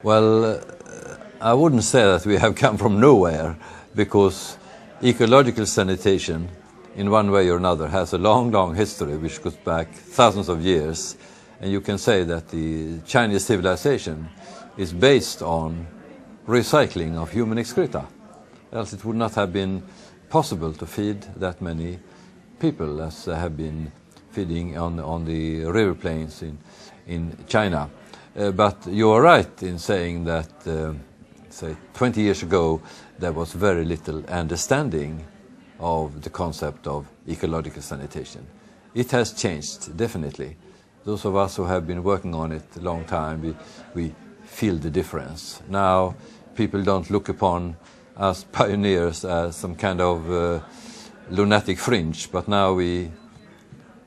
Well, I wouldn't say that we have come from nowhere, because ecological sanitation, in one way or another, has a long, long history which goes back thousands of years. And you can say that the Chinese civilization is based on recycling of human excreta. Else it would not have been possible to feed that many people as have been feeding on the river plains in China. But you are right in saying that, say, 20 years ago, there was very little understanding of the concept of ecological sanitation. It has changed, definitely. Those of us who have been working on it a long time, we feel the difference. Now, people don't look upon us pioneers as some kind of lunatic fringe, but now we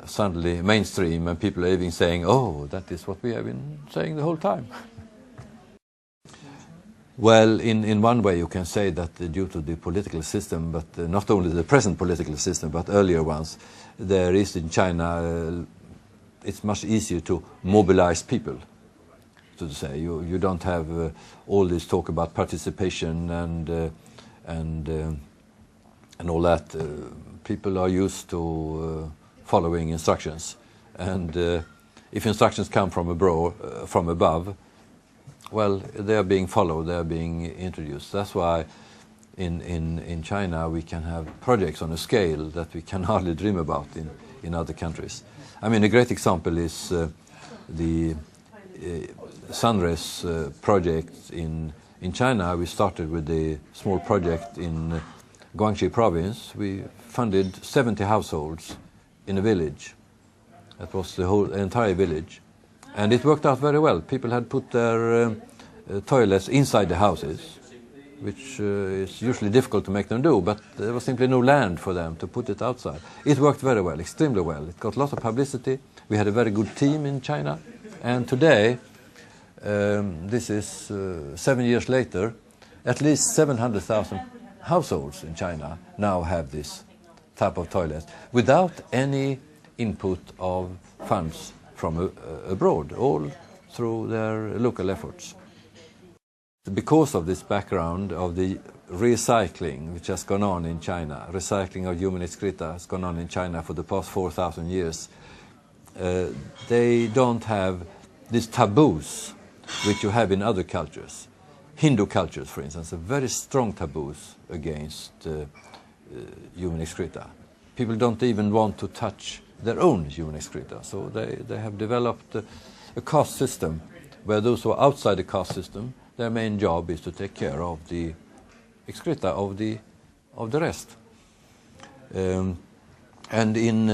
suddenly mainstream, and people are even saying, oh, that is what we have been saying the whole time. Well, in one way you can say that due to the political system, but not only the present political system, but earlier ones, there is in China, it's much easier to mobilize people, so to say. You don't have all this talk about participation and all that. People are used to following instructions, and if instructions come from above, well, they are being followed, they are being introduced. That's why in China we can have projects on a scale that we can hardly dream about in other countries. I mean, a great example is the Sunrise project in China. We started with a small project in Guangxi province. We funded 70 households in a village. That was the whole entire village, and it worked out very well. People had put their toilets inside the houses, which is usually difficult to make them do, but there was simply no land for them to put it outside. It worked very well, extremely well. It got lots of publicity. We had a very good team in China, and today, this is 7 years later, at least 700,000 households in China now have this type of toilet without any input of funds from abroad, all through their local efforts. Because of this background of the recycling which has gone on in China, recycling of human excreta has gone on in China for the past 4,000 years, they don't have these taboos which you have in other cultures. Hindu cultures, for instance, have very strong taboos against human excreta. People don't even want to touch their own human excreta, so they have developed a caste system where those who are outside the caste system, their main job is to take care of the excreta of the rest. And in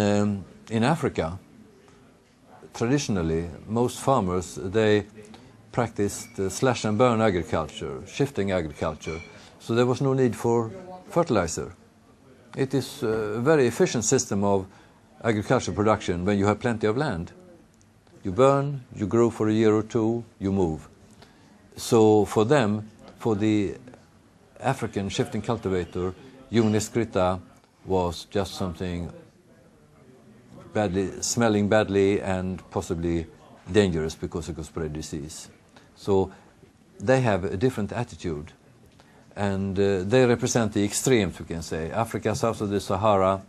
Africa, traditionally, most farmers, they practiced slash and burn agriculture, shifting agriculture, so there was no need for fertilizer. It is a very efficient system of agricultural production when you have plenty of land. You burn, you grow for a year or two, you move. So for them, for the African shifting cultivator, human excreta was just something smelling badly and possibly dangerous because it could spread disease. So they have a different attitude, and they represent the extremes, we can say. Africa, south of the Sahara,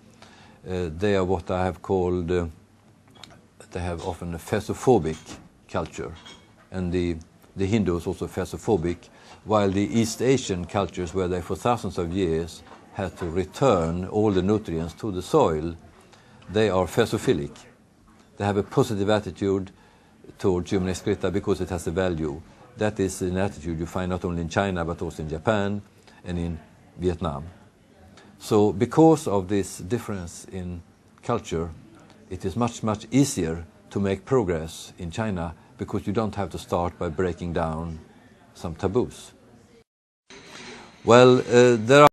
they are what I have called, they have often a fesophobic culture, and the Hindus also fesophobic, while the East Asian cultures, where they for thousands of years had to return all the nutrients to the soil, they are fesophilic. They have a positive attitude towards human excreta because it has a value. That is an attitude you find not only in China but also in Japan and in Vietnam. So because of this difference in culture, it is much, much easier to make progress in China because you don't have to start by breaking down some taboos. Well, there are